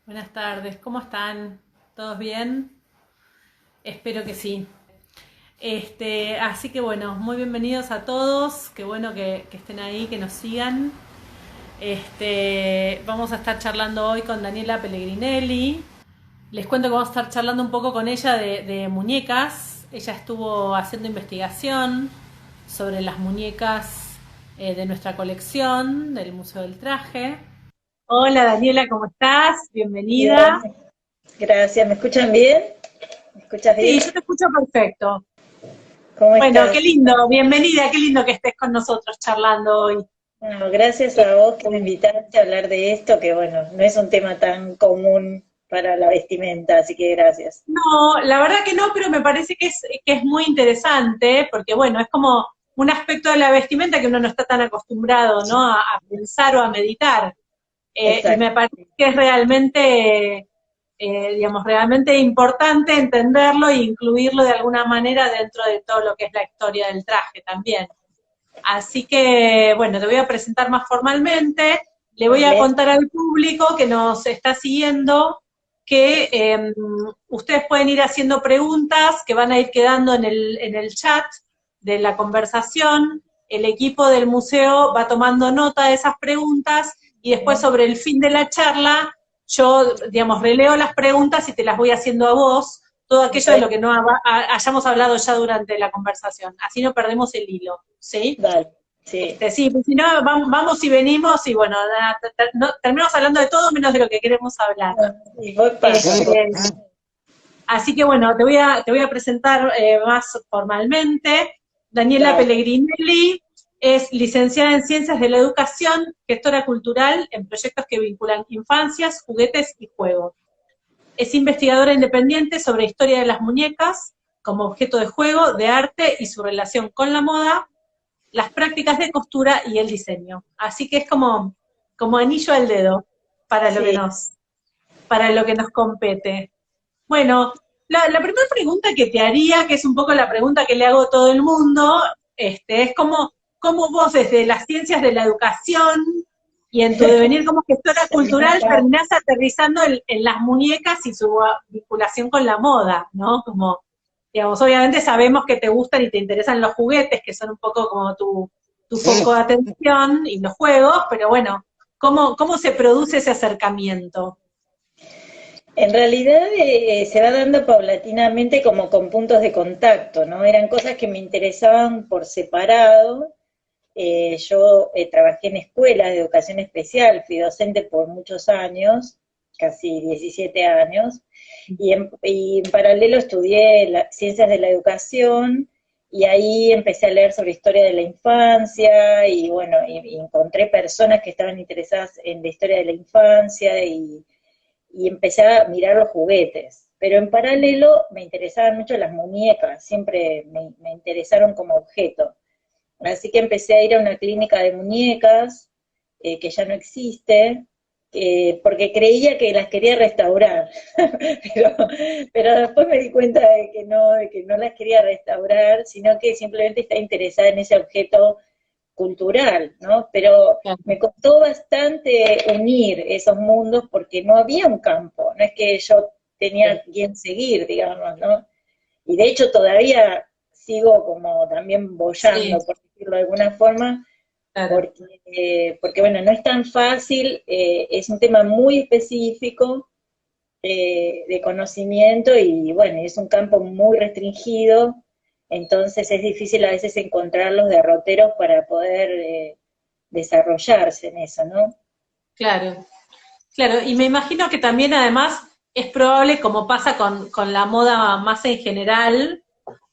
Buenas tardes, ¿cómo están? ¿Todos bien? Espero que sí. Así que bueno, muy bienvenidos a todos, qué bueno que estén ahí, que nos sigan. Vamos a estar charlando hoy con Daniela Pellegrinelli. Les cuento que vamos a estar charlando un poco con ella de muñecas. Ella estuvo haciendo investigación sobre las muñecas de nuestra colección del Museo del Traje. Hola Daniela, ¿cómo estás? Bien, Bienvenida. gracias. ¿Me escuchan bien? ¿Me escuchas Sí, bien? yo te escucho perfecto. ¿Cómo Bueno, qué estás? lindo, bienvenida, qué lindo que estés con nosotros charlando hoy. Bueno, gracias a vos que me invitaste a hablar de esto, que bueno, no es un tema tan común para la vestimenta, así que gracias. No, la verdad que no, pero me parece que es muy interesante, porque bueno, es como un aspecto de la vestimenta que uno no está tan acostumbrado, ¿no? A pensar o a meditar. Y me Exacto. parece que es realmente, digamos, realmente importante entenderlo e incluirlo de alguna manera dentro de todo lo que es la historia del traje también. Así que, bueno, te voy a presentar más formalmente. Le voy a Dale. contar al público que nos está siguiendo que ustedes pueden ir haciendo preguntas que van a ir quedando en el chat de la conversación. El equipo del museo va tomando nota de esas preguntas y después Bien. sobre el fin de la charla yo, digamos, releo las preguntas y te las voy haciendo a vos, todo aquello de Bueno, lo que no hayamos hablado ya durante la conversación. Así no perdemos el hilo, ¿sí? dale. Sí. Sí, pues si no, vamos y venimos y bueno, terminamos hablando de todo menos de lo que queremos hablar. Y voy paso. Este, Así que bueno, te voy a presentar más formalmente. Daniela Dale. Pellegrinelli es licenciada en Ciencias de la Educación, gestora cultural en proyectos que vinculan infancias, juguetes y juegos. Es investigadora independiente sobre historia de las muñecas como objeto de juego, de arte y su relación con la moda, las prácticas de costura y el diseño. Así que es como anillo al dedo para lo que Sí. nos, para lo que nos compete. Bueno, la primera pregunta que te haría, que es un poco la pregunta que le hago a todo el mundo, es cómo vos desde las ciencias de la educación y en tu devenir como gestora cultural terminás aterrizando en las muñecas y su vinculación con la moda, ¿no? Como, digamos, obviamente sabemos que te gustan y te interesan los juguetes, que son un poco como tu foco de atención y los juegos, pero bueno, ¿cómo se produce ese acercamiento? En realidad se va dando paulatinamente como con puntos de contacto, ¿no? Eran cosas que me interesaban por separado. Yo trabajé en escuelas de educación especial, fui docente por muchos años, casi 17 años, y en paralelo estudié ciencias de la educación y ahí empecé a leer sobre historia de la infancia y bueno, y encontré personas que estaban interesadas en la historia de la infancia y empecé a mirar los juguetes. Pero en paralelo me interesaban mucho las muñecas, siempre me interesaron como objeto. Así que empecé a ir a una clínica de muñecas, que ya no existe, porque creía que las quería restaurar, pero, pero después me di cuenta de que no las quería restaurar, sino que simplemente estaba interesada en ese objeto cultural, ¿no? Pero me costó bastante unir esos mundos porque no había un campo, no es que yo tenía quien seguir, digamos, ¿no? Y de hecho todavía sigo como también Sí, boyando, por decirlo de alguna forma, claro. porque bueno, no es tan fácil, es un tema muy específico de conocimiento y bueno, es un campo muy restringido, entonces es difícil a veces encontrar los derroteros para poder desarrollarse en eso, ¿no? Claro, claro, y me imagino que también además es probable, como pasa con la moda más en general,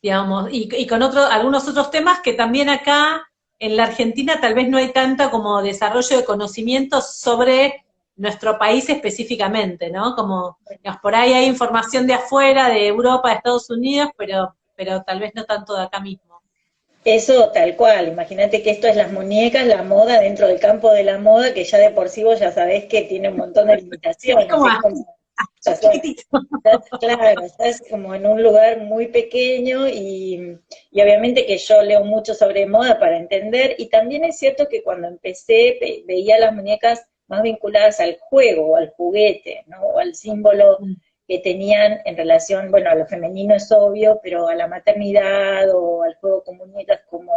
digamos, y con algunos otros temas que también acá en la Argentina tal vez no hay tanto como desarrollo de conocimientos sobre nuestro país específicamente, ¿no? Como, digamos, por ahí hay información de afuera, de Europa, de Estados Unidos, pero tal vez no tanto de acá mismo. Eso tal cual, imagínate que esto es las muñecas, la moda dentro del campo de la moda, que ya de por sí vos ya sabés que tiene un montón de Es limitaciones, como es como, o sea, chiquitito. claro, estás como en un lugar muy pequeño y obviamente que yo leo mucho sobre moda para entender y también es cierto que cuando empecé veía las muñecas más vinculadas al juego, o al juguete, ¿no? O al símbolo que tenían en relación, bueno, a lo femenino es obvio, pero a la maternidad o al juego con muñecas como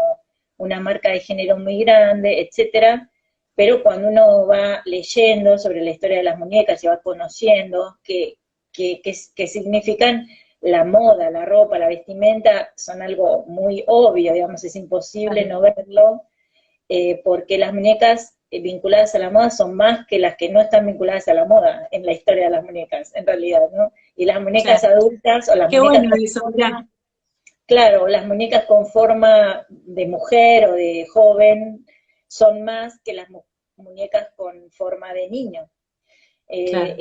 una marca de género muy grande, etcétera. Pero cuando uno va leyendo sobre la historia de las muñecas y va conociendo que significan la moda, la ropa, la vestimenta, son algo muy obvio, digamos, es imposible no verlo, porque las muñecas vinculadas a la moda son más que las que no están vinculadas a la moda en la historia de las muñecas, en realidad, ¿no? Y las muñecas adultas, o las Qué muñecas bueno eso, mirá. claro, las muñecas con forma de mujer o de joven son más que las muñecas con forma de niño. Claro.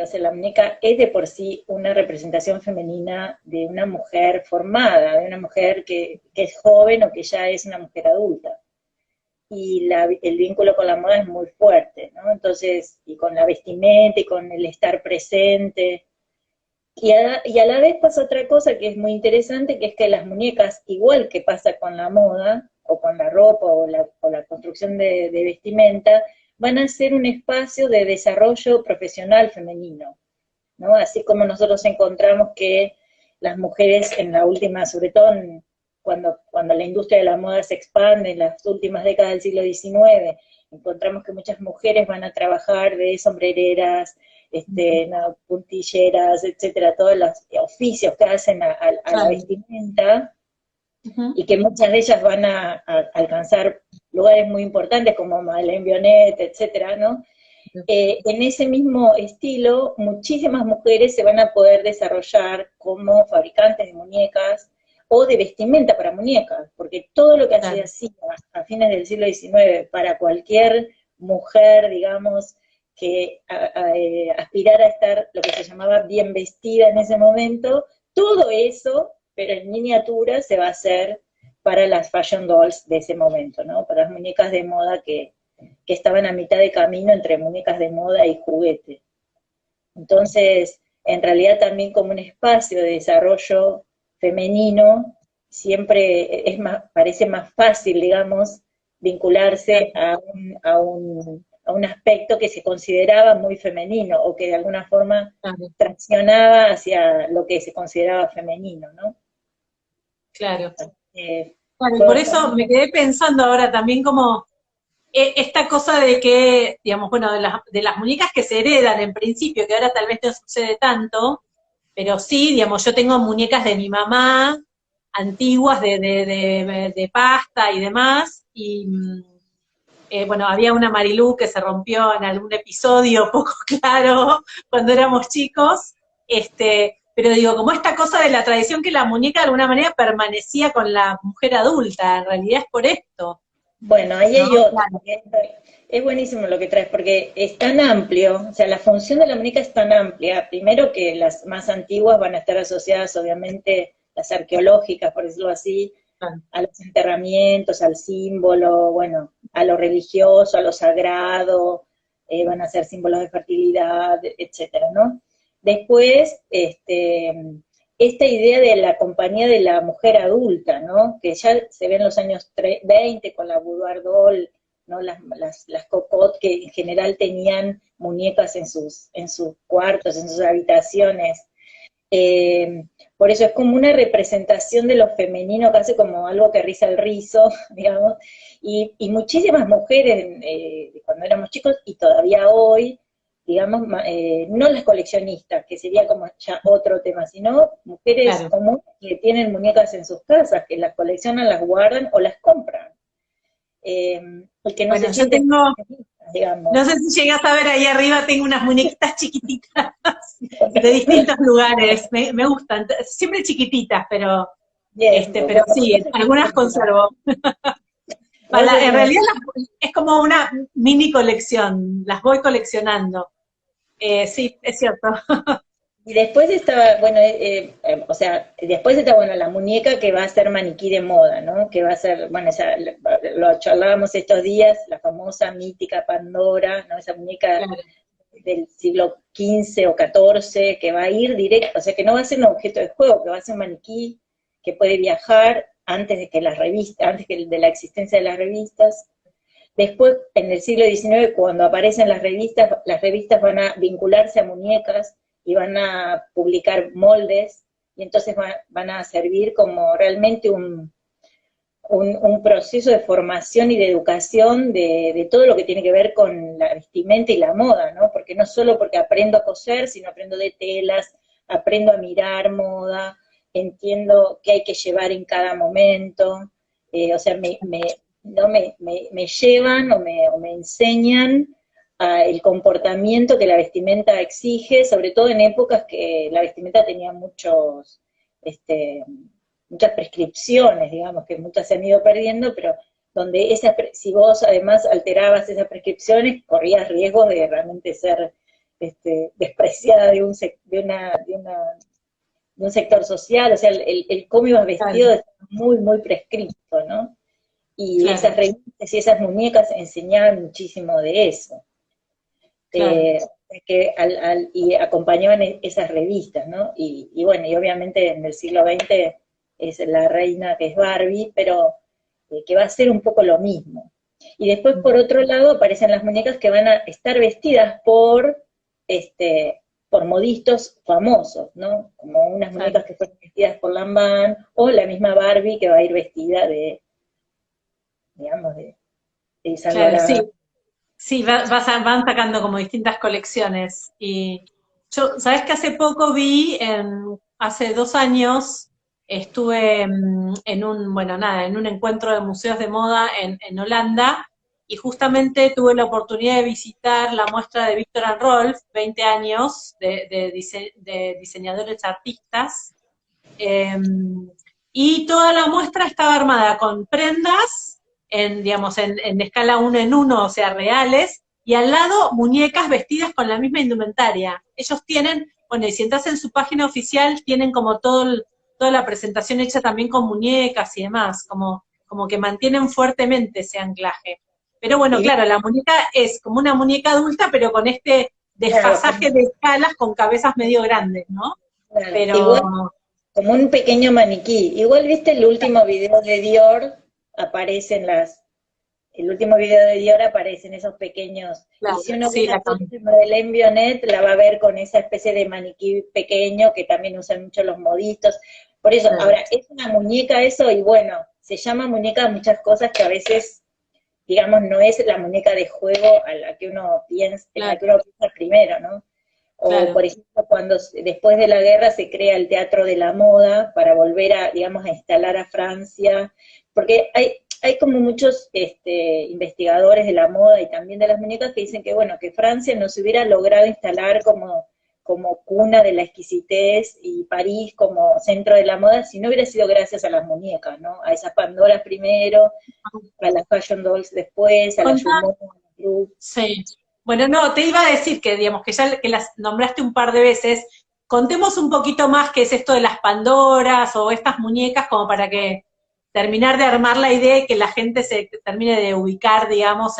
O sea, la muñeca es de por sí una representación femenina de una mujer formada, de una mujer que es joven o que ya es una mujer adulta. Y el vínculo con la moda es muy fuerte, ¿no? Entonces, y con la vestimenta y con el estar presente. Y a la vez pasa otra cosa que es muy interesante, que es que las muñecas, igual que pasa con la moda, o con la ropa, o la construcción de vestimenta, van a ser un espacio de desarrollo profesional femenino, ¿no? Así como nosotros encontramos que las mujeres en la última, sobre todo cuando la industria de la moda se expande en las últimas décadas del siglo XIX, encontramos que muchas mujeres van a trabajar de sombrereras, no, puntilleras, etcétera, todos los oficios que hacen a la vestimenta, y que muchas de ellas van a alcanzar lugares muy importantes como Madeleine Bionnet, etcétera, ¿no? En ese mismo estilo, muchísimas mujeres se van a poder desarrollar como fabricantes de muñecas o de vestimenta para muñecas, porque todo lo que se hacía a fines del siglo XIX para cualquier mujer, digamos, que aspirara a estar lo que se llamaba bien vestida en ese momento, todo eso, pero en miniatura, se va a hacer para las fashion dolls de ese momento, ¿no? Para las muñecas de moda que estaban a mitad de camino entre muñecas de moda y juguete. Entonces, en realidad también como un espacio de desarrollo femenino, siempre parece más fácil, digamos, vincularse a un aspecto que se consideraba muy femenino, o que de alguna forma traccionaba hacia lo que se consideraba femenino, ¿no? Claro. Claro, y por eso me quedé pensando ahora también como esta cosa de que, digamos, bueno, de las muñecas que se heredan en principio, que ahora tal vez no sucede tanto, pero sí, digamos, yo tengo muñecas de mi mamá, antiguas, de pasta y demás, y bueno, había una Marilú que se rompió en algún episodio poco claro cuando éramos chicos, pero digo, como esta cosa de la tradición que la muñeca de alguna manera permanecía con la mujer adulta, en realidad es por esto. Bueno, ahí hay otro. Es buenísimo lo que traes, porque es tan amplio, o sea, la función de la muñeca es tan amplia, primero que las más antiguas van a estar asociadas, obviamente, las arqueológicas, por decirlo así, a los enterramientos, al símbolo, bueno, a lo religioso, a lo sagrado, van a ser símbolos de fertilidad, etcétera, ¿no? Después, esta idea de la compañía de la mujer adulta, ¿no? Que ya se ve en los años 20 con la boudoir doll, ¿no? Las cocottes, que en general tenían muñecas en sus cuartos, en sus habitaciones. Por eso es como una representación de lo femenino, casi como algo que riza el rizo, digamos, y muchísimas mujeres, cuando éramos chicos, y todavía hoy, digamos, no las coleccionistas, que sería como ya otro tema, sino mujeres comunes que tienen muñecas en sus casas, que las coleccionan, las guardan o las compran. Porque no se sienten, digamos. No sé si llegas a ver ahí arriba, tengo unas muñequitas chiquititas de distintos lugares, me gustan, siempre chiquititas, pero, pero sí, algunas conservo. En realidad es como una mini colección, las voy coleccionando. Sí, es cierto. Y después estaba, bueno, o sea, después está, bueno, la muñeca que va a ser maniquí de moda, ¿no? Que va a ser, bueno, lo charlábamos estos días, la famosa mítica Pandora, ¿no? Esa muñeca del siglo XV o XIV, que va a ir directo, o sea, que no va a ser un objeto de juego, que va a ser un maniquí que puede viajar antes de que las revistas, antes de la existencia de las revistas. Después, en el siglo XIX, cuando aparecen las revistas van a vincularse a muñecas y van a publicar moldes, y entonces van a servir como realmente un proceso de formación y de educación de todo lo que tiene que ver con la vestimenta y la moda, ¿no? Porque no solo porque aprendo a coser, sino aprendo de telas, aprendo a mirar moda, entiendo qué hay que llevar en cada momento, o sea, no me llevan o me enseñan el comportamiento que la vestimenta exige, sobre todo en épocas que la vestimenta tenía muchas prescripciones, digamos, que muchas se han ido perdiendo, pero donde si vos además alterabas esas prescripciones, corrías riesgos de realmente ser despreciada de un sector social, o sea, el cómo ibas vestido Claro, es muy, muy prescripto, ¿no? Y esas claro, revistas y esas muñecas enseñaban muchísimo de eso. claro. Eh, y acompañaban esas revistas, ¿no? Y bueno, y obviamente en el siglo XX es la reina que es Barbie, pero que va a ser un poco lo mismo. Y después, por otro lado, aparecen las muñecas que van a estar vestidas por modistas famosos, ¿no? Como unas Claro. muñecas que fueron vestidas por Lanvin, o la misma Barbie que va a ir vestida digamos, de Saint Claro, Laurent. sí. Sí, van sacando como distintas colecciones. Y yo, ¿sabés que hace poco hace 2 años, estuve en bueno, nada, en un encuentro de museos de moda en Holanda, y justamente tuve la oportunidad de visitar la muestra de Viktor and Rolf, 20 años de diseñadores artistas, eh, y toda la muestra estaba armada con prendas digamos, en escala 1 en 1, o sea, reales, y al lado muñecas vestidas con la misma indumentaria. Ellos tienen, bueno, y si entras en su página oficial, tienen como toda la presentación hecha también con muñecas y demás, como que mantienen fuertemente ese anclaje. Pero bueno, Y claro, la muñeca es como una muñeca adulta, pero con este claro, desfasaje de escalas con cabezas medio grandes, ¿no? claro, igual Pero, como un pequeño maniquí. Igual viste el último video de Dior, aparecen el último video de Dior aparecen esos pequeños, y claro, si uno ve sí, la próxima de L'Envionet, la va a ver con esa especie de maniquí pequeño que también usan mucho los modistas. Por eso, claro, ahora, es una muñeca eso, y bueno, se llama muñeca muchas cosas que a veces, digamos, no es la muñeca de juego a la que uno piensa, en la claro, que uno piensa primero, ¿no? O, claro. por ejemplo, cuando después de la guerra se crea el Teatro de la Moda para volver a, digamos, a instalar a Francia, porque hay como muchos investigadores de la moda y también de las muñecas que dicen que, bueno, que Francia no se hubiera logrado instalar como cuna de la exquisitez y París como centro de la moda si no hubiera sido gracias a las muñecas, ¿no? A esas Pandoras primero, a las Fashion Dolls después, a las Contá, Jumont Group. sí. Bueno, no, te iba a decir que, digamos, que ya que las nombraste un par de veces, contemos un poquito más qué es esto de las Pandoras o estas muñecas, como para que terminar de armar la idea y que la gente se termine de ubicar, digamos,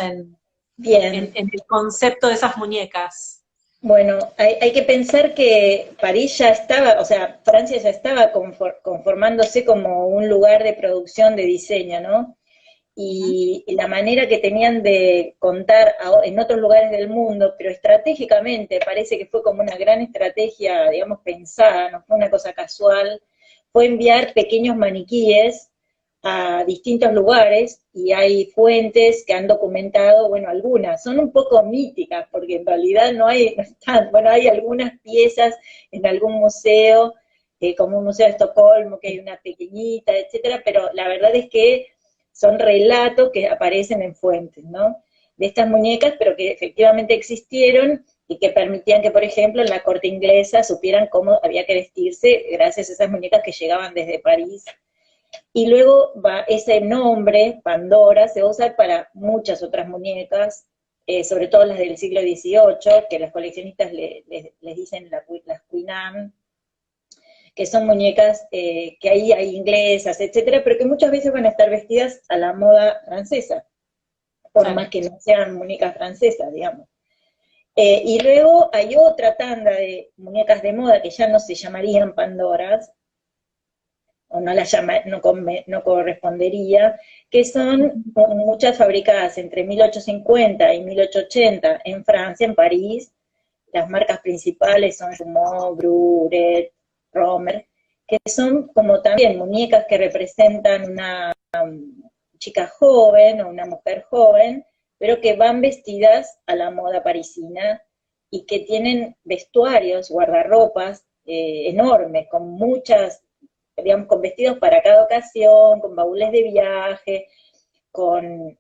Bien, en el concepto de esas muñecas. bueno, hay que pensar que París ya estaba, o sea, Francia ya estaba conformándose como un lugar de producción de diseño, ¿no? Ujú. Y la manera que tenían de contar en otros lugares del mundo, pero estratégicamente, parece que fue como una gran estrategia, digamos, pensada, no fue una cosa casual, fue enviar pequeños maniquíes a distintos lugares y hay fuentes que han documentado, bueno, algunas, son un poco míticas porque en realidad no hay, no están, bueno, hay algunas piezas en algún museo, como un museo de Estocolmo, que hay una pequeñita, etcétera, pero la verdad es que son relatos que aparecen en fuentes, ¿no? De estas muñecas, pero que efectivamente existieron y que permitían que, por ejemplo, en la corte inglesa supieran cómo había que vestirse gracias a esas muñecas que llegaban desde París. Y luego ese nombre, Pandora, se usa para muchas otras muñecas, sobre todo las del siglo XVIII, que los coleccionistas les dicen las Queen Anne, que son muñecas que ahí hay inglesas, etcétera, pero que muchas veces van a estar vestidas a la moda francesa, por Claro. más que no sean muñecas francesas, digamos. Y luego hay otra tanda de muñecas de moda que ya no se llamarían Pandoras, o no las llama, no correspondería, que son muchas fabricadas entre 1850 y 1880 en Francia, en París. Las marcas principales son Jumeau, Bruret, Romer, que son como también muñecas que representan una chica joven o una mujer joven, pero que van vestidas a la moda parisina y que tienen vestuarios, guardarropas enormes, con muchas, digamos, con vestidos para cada ocasión, con baúles de viaje, con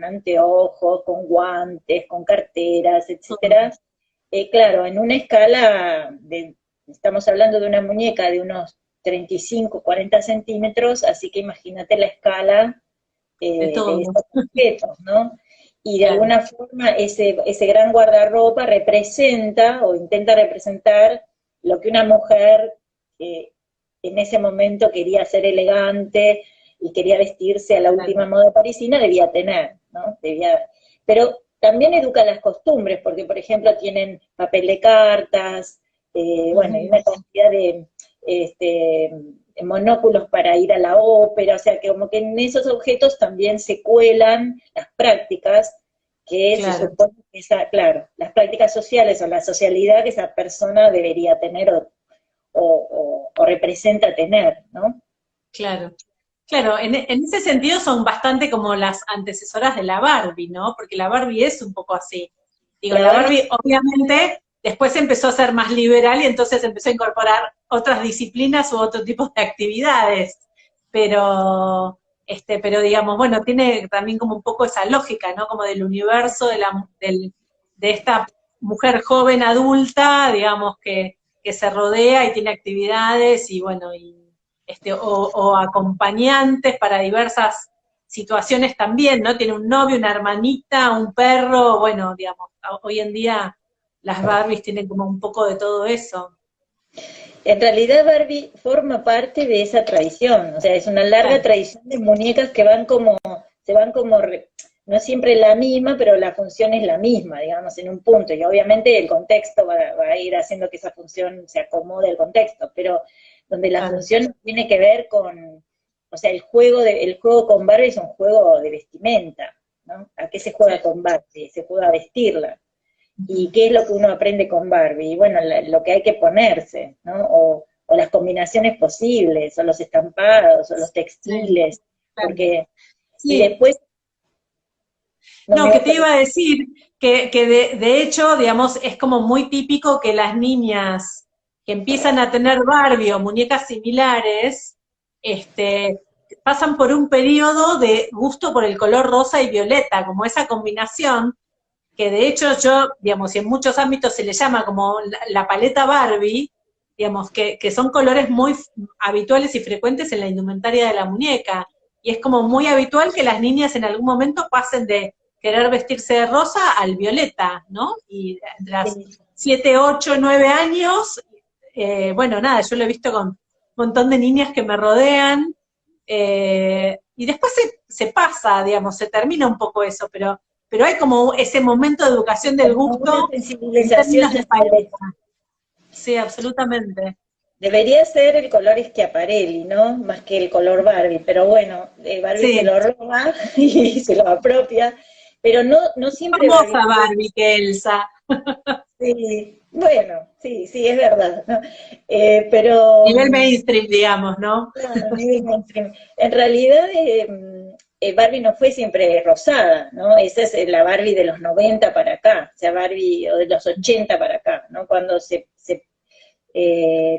anteojos, con guantes, con carteras, etcétera. Claro, en una escala estamos hablando de una muñeca de unos 35, 40 centímetros, así que imagínate la escala de de todo. estos objetos, ¿no? Y de Claro. alguna forma ese gran guardarropa representa o intenta representar lo que una mujer en ese momento quería ser elegante y quería vestirse a la última moda parisina, debía tener, ¿no? Pero también educa las costumbres, porque por ejemplo tienen papel de cartas, bueno, hay una cantidad de monóculos para ir a la ópera, o sea que como que en esos objetos también se cuelan las prácticas que se supone que claro, las prácticas sociales o la socialidad que esa persona debería tener o representa tener, ¿no? Claro. Claro, en ese sentido son bastante como las antecesoras de la Barbie, ¿no? Porque la Barbie es un poco así. Digo, la Barbie obviamente después empezó a ser más liberal y entonces empezó a incorporar otras disciplinas u otro tipo de actividades. Pero digamos, bueno, tiene también como un poco esa lógica, ¿no? Como del universo de esta mujer joven adulta, digamos, que se rodea y tiene actividades y bueno, o acompañantes para diversas situaciones también, ¿no? Tiene un novio, una hermanita, un perro, bueno, digamos, hoy en día las Barbies tienen como un poco de todo eso. En realidad Barbie forma parte de esa tradición, o sea, es una larga tradición de muñecas que se van como, no siempre la misma, pero la función es la misma, digamos, en un punto, y obviamente el contexto va a ir haciendo que esa función se acomode al contexto, pero donde la función tiene que ver con, o sea, el juego con Barbie es un juego de vestimenta, ¿no? ¿A qué se juega con Barbie? Se juega a vestirla. ¿Y qué es lo que uno aprende con Barbie? Y bueno, lo que hay que ponerse, ¿no? O las combinaciones posibles, o los estampados, o los textiles, porque... Y después... No, que te iba a decir que de hecho, digamos, es como muy típico que las niñas que empiezan a tener Barbie o muñecas similares, pasan por un periodo de gusto por el color rosa y violeta, como esa combinación, que de hecho yo, digamos, y en muchos ámbitos se le llama como la paleta Barbie, digamos, que son colores muy habituales y frecuentes en la indumentaria de la muñeca. Y es como muy habitual que las niñas en algún momento pasen de querer vestirse de rosa al violeta, ¿no? Y entre las 7, 8, 9 años, bueno, nada, yo lo he visto con un montón de niñas que me rodean, y después se pasa, digamos, se termina un poco eso, pero hay como ese momento de educación del gusto en términos de paleta. Sí, absolutamente. Debería ser el color Schiaparelli, ¿no? Más que el color Barbie, pero bueno, Barbie se lo roba y se lo apropia, pero no siempre famosa Barbie que Elsa. Sí, bueno, sí, es verdad, ¿no? Pero... Nivel mainstream, digamos, ¿no? Claro, nivel mainstream. En realidad, Barbie no fue siempre rosada, ¿no? Esa es la Barbie de los 90 para acá, o sea, Barbie o de los 80 para acá, ¿no? Cuando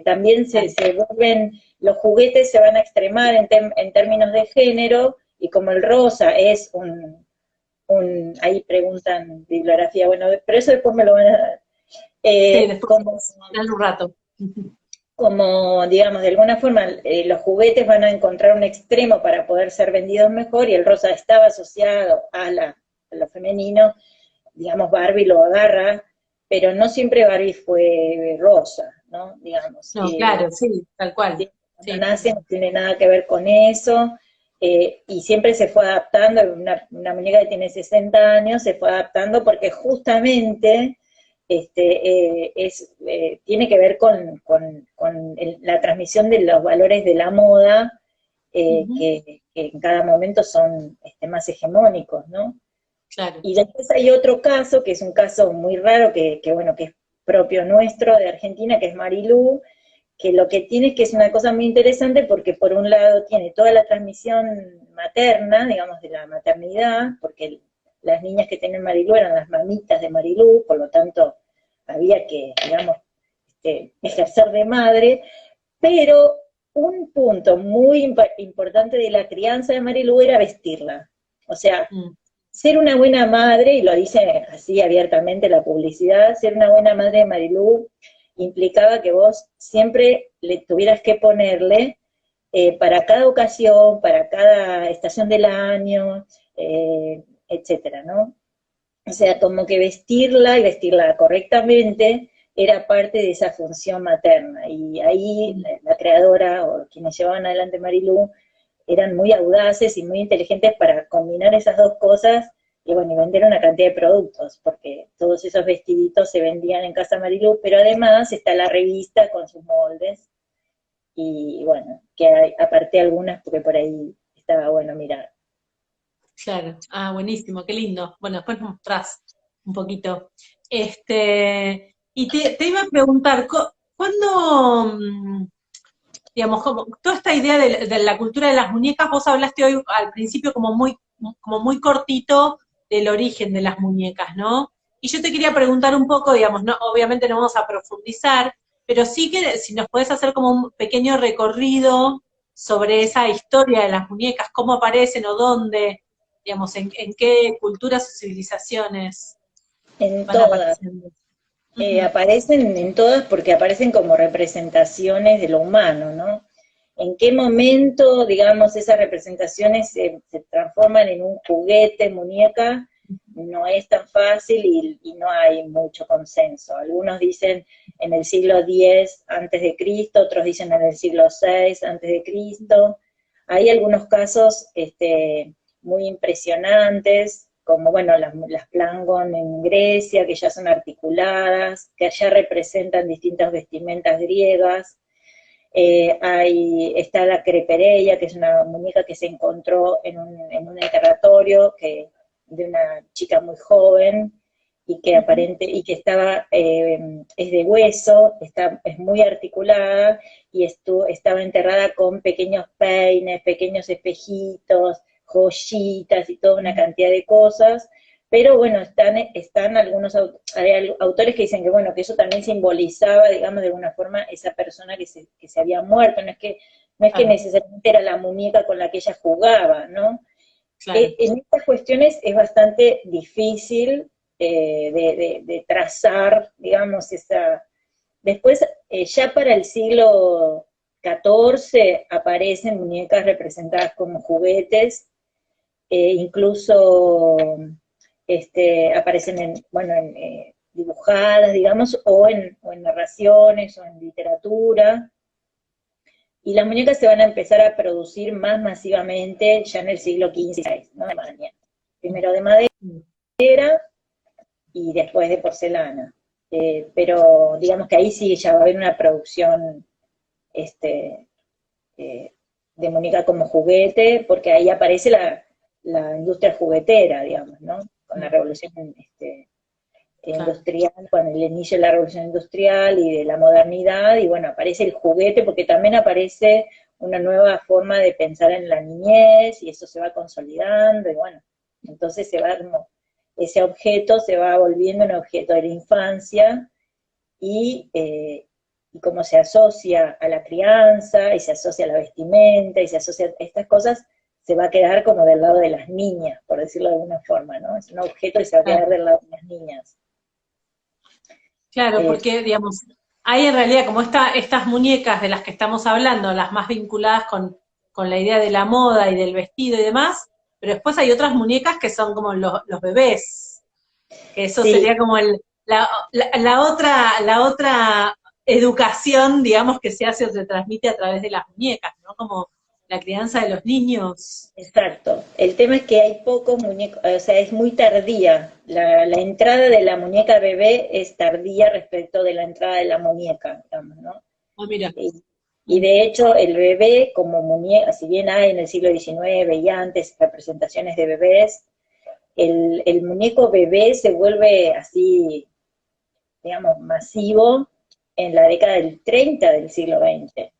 también se vuelven, los juguetes se van a extremar en términos de género, y como el rosa es ahí preguntan bibliografía, bueno, pero eso después me lo van a dar. Sí, después en un rato. Como, digamos, de alguna forma los juguetes van a encontrar un extremo para poder ser vendidos mejor, y el rosa estaba asociado a lo femenino, digamos, Barbie lo agarra, pero no siempre Barbie fue rosa, ¿no? Digamos. No, claro, sí, tal cual. Cuando nace no tiene nada que ver con eso, y siempre se fue adaptando, una muñeca que tiene 60 años se fue adaptando porque justamente tiene que ver con la transmisión de los valores de la moda, que en cada momento son más hegemónicos, ¿no? Claro. Y después hay otro caso, que es un caso muy raro, bueno, que es propio nuestro, de Argentina, que es Marilú, que lo que tiene es que es una cosa muy interesante porque por un lado tiene toda la transmisión materna, digamos, de la maternidad, porque las niñas que tienen Marilú eran las mamitas de Marilú, por lo tanto había que, digamos, ejercer de madre, pero un punto muy importante de la crianza de Marilú era vestirla. O sea, ser una buena madre, y lo dice así abiertamente la publicidad, ser una buena madre de Marilú implicaba que vos siempre le tuvieras que ponerle para cada ocasión, para cada estación del año, etcétera, ¿no? O sea, como que vestirla y vestirla correctamente era parte de esa función materna. Y ahí la creadora o quienes llevaban adelante Marilú eran muy audaces y muy inteligentes para combinar esas dos cosas y bueno, y vender una cantidad de productos, porque todos esos vestiditos se vendían en Casa Marilú, pero además está la revista con sus moldes, y bueno, que hay, aparte algunas, porque por ahí estaba bueno mirar. Claro, buenísimo, qué lindo. Bueno, después nos mostrás un poquito. Y te iba a preguntar, ¿cuándo, digamos, como toda esta idea de la cultura de las muñecas, vos hablaste hoy al principio como muy cortito del origen de las muñecas, ¿no? Y yo te quería preguntar un poco, digamos, no, obviamente no vamos a profundizar, pero sí que si nos podés hacer como un pequeño recorrido sobre esa historia de las muñecas, cómo aparecen o dónde, digamos, en qué culturas o civilizaciones En van todas, apareciendo. Ujú. aparecen en todas porque aparecen como representaciones de lo humano, ¿no? ¿En qué momento, digamos, esas representaciones se transforman en un juguete, muñeca? No es tan fácil y no hay mucho consenso. Algunos dicen en el siglo X antes de Cristo, otros dicen en el siglo VI antes de Cristo. Hay algunos casos muy impresionantes, como bueno, las Plangon en Grecia, que ya son articuladas, que allá representan distintas vestimentas griegas. Está la crepereia, que es una muñeca que se encontró en un enterratorio de una chica muy joven y que estaba, es de hueso, es muy articulada y estaba enterrada con pequeños peines, pequeños espejitos, joyitas y toda una cantidad de cosas. Pero bueno, están hay autores que dicen que bueno, que eso también simbolizaba, digamos, de alguna forma esa persona que se había muerto, no es que Claro, necesariamente era la muñeca con la que ella jugaba, ¿no? claro. En estas cuestiones es bastante difícil de trazar, digamos, esa. Después, ya para el siglo XIV aparecen muñecas representadas como juguetes, incluso aparecen dibujadas, digamos, o en narraciones, o en literatura, y las muñecas se van a empezar a producir más masivamente ya en el siglo XV, ¿no? Primero de madera y después de porcelana. Pero digamos que ahí sí ya va a haber una producción de muñeca como juguete, porque ahí aparece la industria juguetera, digamos, ¿no? Con la revolución Claro. industrial, con el inicio de la revolución industrial y de la modernidad, y bueno, aparece el juguete porque también aparece una nueva forma de pensar en la niñez, y eso se va consolidando, y bueno, entonces ese objeto se va volviendo un objeto de la infancia, y cómo se asocia a la crianza, y se asocia a la vestimenta, y se asocia a estas cosas, se va a quedar como del lado de las niñas, por decirlo de alguna forma, ¿no? Es un objeto y se va a quedar Claro. del lado de las niñas. Claro, Eh, porque, digamos, hay en realidad como estas muñecas de las que estamos hablando, las más vinculadas con la idea de la moda y del vestido y demás, pero después hay otras muñecas que son como los bebés, que eso sí, sería como la otra educación, digamos, que se hace o se transmite a través de las muñecas, ¿no? Como la crianza de los niños. Exacto. El tema es que hay pocos muñecos, o sea, es muy tardía. La entrada de la muñeca bebé es tardía respecto de la entrada de la muñeca, digamos, ¿no? Ah, mira. Y, y de hecho el bebé como muñeca, si bien hay en el siglo XIX y antes representaciones de bebés, el muñeco bebé se vuelve así, digamos, masivo en la década del 30 del siglo XX.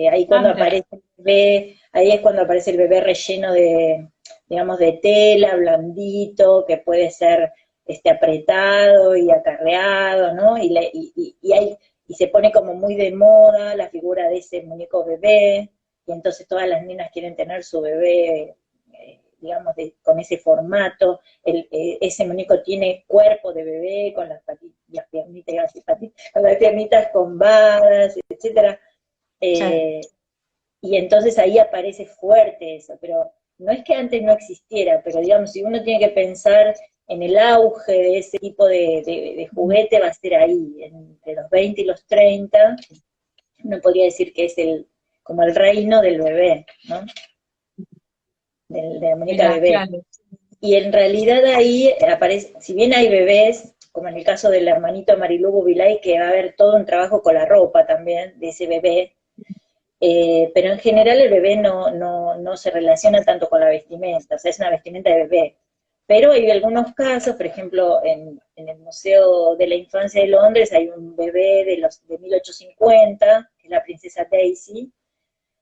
Ahí Ah, cuando mira. aparece el bebé, ahí es cuando aparece el bebé relleno de, digamos, de tela, blandito, que puede ser apretado y acarreado, ¿no? Y se pone como muy de moda la figura de ese muñeco bebé, y entonces todas las nenas quieren tener su bebé, digamos, con ese formato. Ese muñeco tiene cuerpo de bebé, con las piernitas, iba a decir con las piernitas combadas, etcétera. Claro. Eh, y entonces ahí aparece fuerte eso, pero no es que antes no existiera, pero digamos, si uno tiene que pensar en el auge de ese tipo de juguete, va a ser ahí, entre los 20 y los 30, uno podría decir que es como el reino del bebé, ¿no? De la muñeca Mira, bebé. claro. Y en realidad ahí aparece, si bien hay bebés, como en el caso del hermanito Marilu Bubilay, que va a haber todo un trabajo con la ropa también de ese bebé, pero en general el bebé no se relaciona tanto con la vestimenta, o sea, es una vestimenta de bebé. Pero hay algunos casos, por ejemplo, en el Museo de la Infancia de Londres hay un bebé de 1850, que es la princesa Daisy,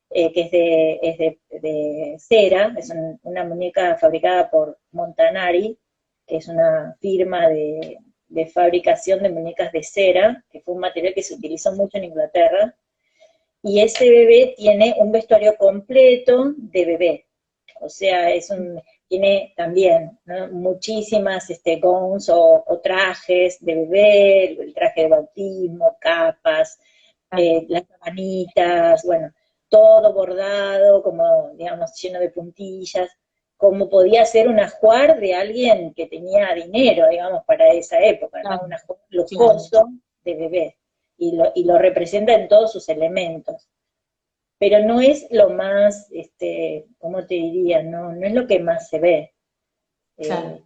que es de cera, es una muñeca fabricada por Montanari, que es una firma de fabricación de muñecas de cera, que fue un material que se utilizó mucho en Inglaterra, y ese bebé tiene un vestuario completo de bebé, o sea, tiene también, ¿no?, muchísimas gowns o trajes de bebé, el traje de bautismo, capas, Claro. las manitas, bueno, todo bordado, como, digamos, lleno de puntillas, como podía ser un ajuar de alguien que tenía dinero, digamos, para esa época, ¿no? Claro, Un ajuar claro. lujoso de bebé, y lo representa en todos sus elementos. Pero no es lo más, ¿cómo te diría? No es lo que más se ve, Claro.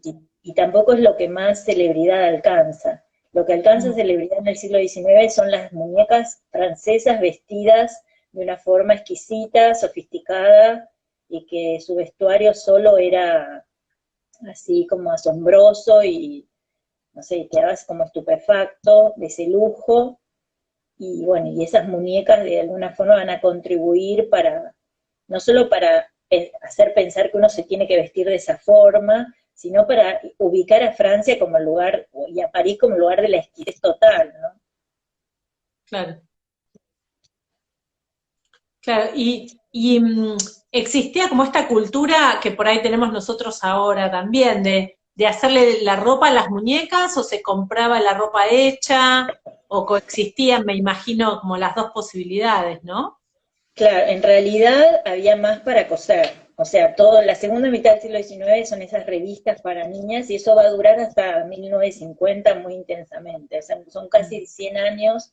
y tampoco es lo que más celebridad alcanza. Lo que alcanza Mm. celebridad en el siglo XIX son las muñecas francesas vestidas de una forma exquisita, sofisticada, y que su vestuario solo era así como asombroso y, no sé, quedabas como estupefacto de ese lujo, y bueno, y esas muñecas de alguna forma van a contribuir no solo para hacer pensar que uno se tiene que vestir de esa forma, sino para ubicar a Francia como el lugar, y a París como el lugar de la exquisitez total, ¿no? Claro. Claro, y existía como esta cultura que por ahí tenemos nosotros ahora también, de hacerle la ropa a las muñecas, o se compraba la ropa hecha, o coexistían, me imagino, como las dos posibilidades, ¿no? Claro, en realidad había más para coser. O sea, la segunda mitad del siglo XIX son esas revistas para niñas, y eso va a durar hasta 1950 muy intensamente. O sea, son casi 100 años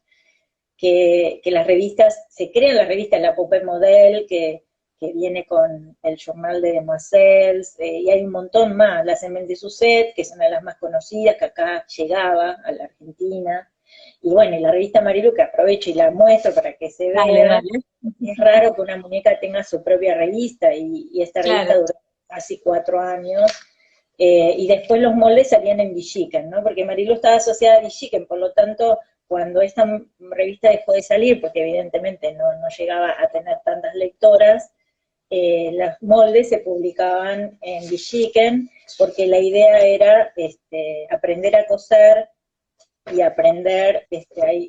que las revistas, se crean las revistas, la Poupée Model, que viene con el Journal de Demoiselles, y hay un montón más, la Semaine de Suzette, que es una de las más conocidas, que acá llegaba a la Argentina, y bueno, y la revista Marilu, que aprovecho y la muestro para que se Dale, vea. dale. Es raro que una muñeca tenga su propia revista, y esta revista Claro, duró casi 4 años, y después los moldes salían en Villiquen, ¿no? Porque Marilu estaba asociada a Villiquen, por lo tanto, cuando esta revista dejó de salir, porque evidentemente no llegaba a tener tantas lectoras, los moldes se publicaban en Villiquen, porque la idea era aprender a coser y aprender,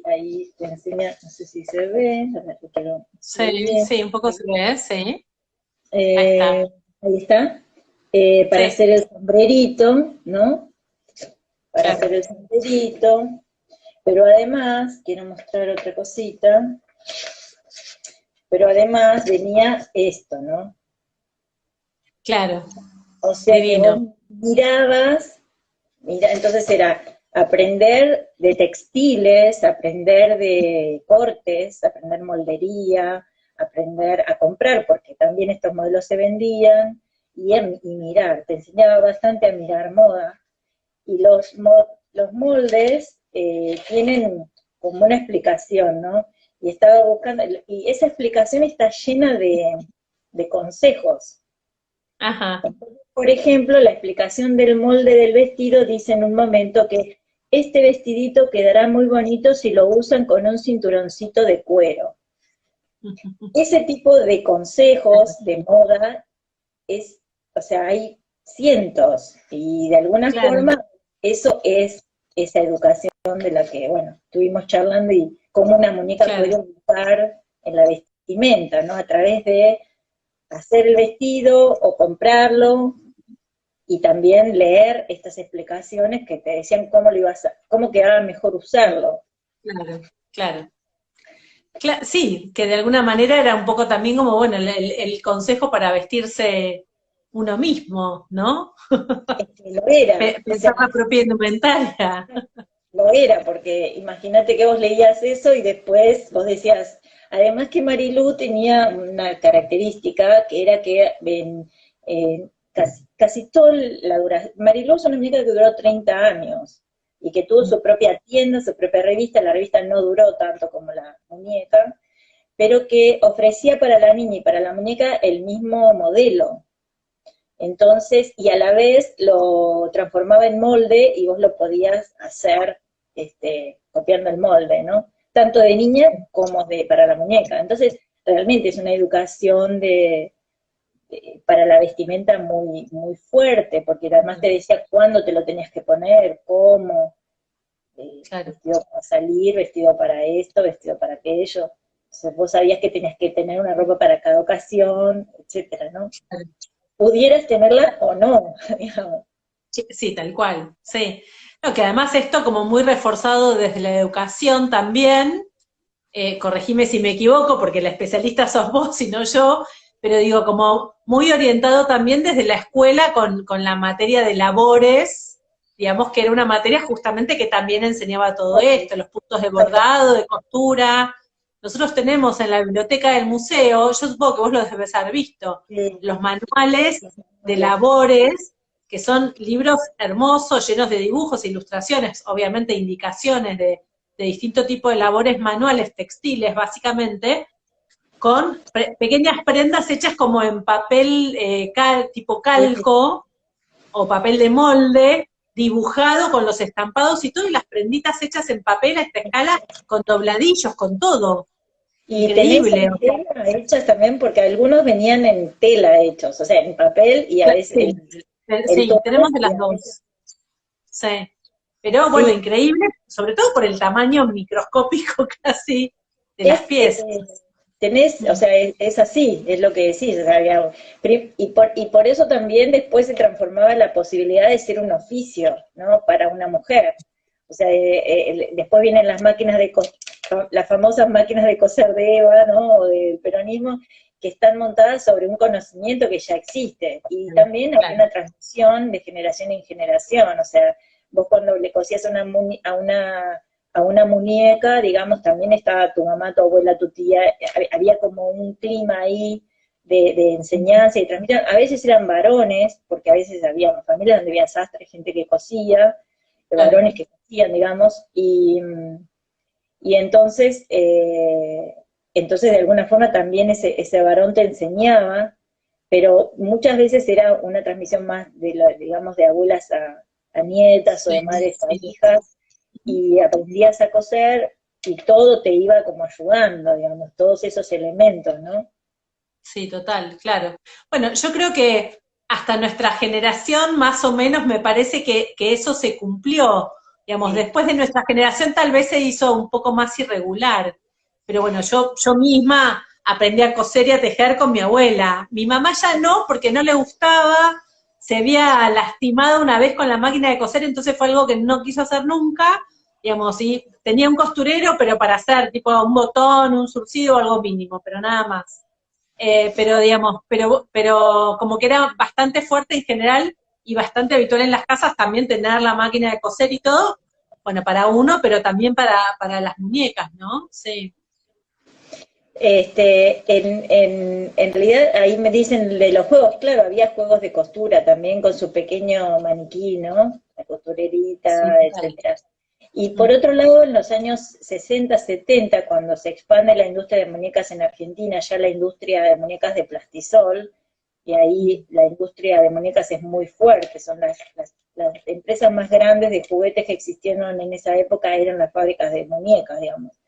ahí te enseña, no sé si se ve, a ver, que lo ve sí, bien. sí, un poco se ve, sí, ahí Eh, está. ahí está. Para Sí, hacer el sombrerito, ¿no? Para claro. hacer el sombrerito, pero además, quiero mostrar otra cosita, pero además venía esto, ¿no? Claro, O sea que vos divino. mirabas, entonces era aprender de textiles, aprender de cortes, aprender moldería, aprender a comprar, porque también estos modelos se vendían, y mirar, te enseñaba bastante a mirar moda, y los moldes tienen como una explicación, ¿no? Y estaba buscando, y esa explicación está llena de consejos. Ajá, Por ejemplo, la explicación del molde del vestido dice en un momento que este vestidito quedará muy bonito si lo usan con un cinturoncito de cuero. Ese tipo de consejos de moda es, o sea, hay cientos, y de alguna claro, forma eso es esa educación de la que, bueno, estuvimos charlando, y cómo una muñeca claro. puede usar en la vestimenta, ¿no? A través de hacer el vestido o comprarlo, y también leer estas explicaciones que te decían cómo quedaba mejor usarlo. Claro, claro. Sí, que de alguna manera era un poco también como, bueno, el consejo para vestirse uno mismo, ¿no? Lo era, o sea, Pensar la propia indumentaria. lo era, porque imagínate que vos leías eso y después vos decías, además que Marilú tenía una característica que era que casi toda la duración, Marilú es una muñeca que duró 30 años, y que tuvo su propia tienda, su propia revista. La revista no duró tanto como la muñeca, pero que ofrecía para la niña y para la muñeca el mismo modelo. Entonces, y a la vez lo transformaba en molde, y vos lo podías hacer copiando el molde, ¿no? Tanto de niña como para la muñeca. Entonces, realmente es una educación para la vestimenta muy, muy fuerte, porque además te decía cuándo te lo tenías que poner, cómo, Claro. vestido para salir, vestido para esto, vestido para aquello. Entonces vos sabías que tenías que tener una ropa para cada ocasión, etcétera, ¿no? Pudieras tenerla o no, digamos. Sí, sí, tal cual, sí. No, que además esto como muy reforzado desde la educación también, corregime si me equivoco, porque la especialista sos vos y no yo, pero digo, como muy orientado también desde la escuela con la materia de labores, digamos que era una materia justamente que también enseñaba todo esto, los puntos de bordado, de costura. Nosotros tenemos en la biblioteca del museo, yo supongo que vos lo debes haber visto, los manuales de labores, que son libros hermosos, llenos de dibujos e ilustraciones, obviamente indicaciones de distinto tipo de labores manuales, textiles básicamente, con pequeñas prendas hechas como en papel tipo calco o papel de molde, dibujado con los estampados y todo, y las prenditas hechas en papel a esta escala, con dobladillos, con todo. Y tenés Increíble. en tela hechas también, porque algunos venían en tela hechos, o sea, en papel, y a veces Sí, el sí, total, tenemos de y las a veces, dos. Sí. Pero bueno, sí, increíble, sobre todo por el tamaño microscópico casi de las es, piezas. tenés, o sea, es así, es lo que decís, o sea, digamos, y por eso también después se transformaba la posibilidad de ser un oficio, ¿no? Para una mujer. O sea, después vienen las máquinas las famosas máquinas de coser de Eva, ¿no? O del peronismo, que están montadas sobre un conocimiento que ya existe. Y también hay Claro, una transmisión de generación en generación. O sea, vos cuando le cosías a una muñeca, digamos, también estaba tu mamá, tu abuela, tu tía, había como un clima ahí de enseñanza y transmisión. A veces eran varones, porque a veces había familias donde había sastres, gente que cosía, de claro. varones que cosían, digamos, y entonces de alguna forma también ese varón te enseñaba, pero muchas veces era una transmisión más digamos, de abuelas a nietas, o de Sí, madres a sí. hijas, y aprendías a coser, y todo te iba como ayudando, digamos, todos esos elementos, ¿no? Sí, total, claro. Bueno, yo creo que hasta nuestra generación, más o menos, me parece que eso se cumplió. Digamos, Sí. después de nuestra generación tal vez se hizo un poco más irregular. Pero bueno, yo misma aprendí a coser y a tejer con mi abuela. Mi mamá ya no, porque no le gustaba, se había lastimado una vez con la máquina de coser, entonces fue algo que no quiso hacer nunca. Digamos, y tenía un costurero, pero para hacer tipo un botón, un surcido, algo mínimo, pero nada más. Pero digamos, pero como que era bastante fuerte en general y bastante habitual en las casas también tener la máquina de coser y todo, bueno, para uno, pero también para las muñecas, ¿no? Sí. En realidad ahí me dicen de los juegos, claro, había juegos de costura también con su pequeño maniquí, ¿no? La Sí, costurerita, total. etcétera. Y por Mm, otro lado, en los años 60, 70, cuando se expande la industria de muñecas en Argentina, ya la industria de muñecas de plastisol, y mm, ahí la industria de muñecas es muy fuerte, son las empresas más grandes de juguetes que existieron en esa época, eran las fábricas de muñecas, digamos,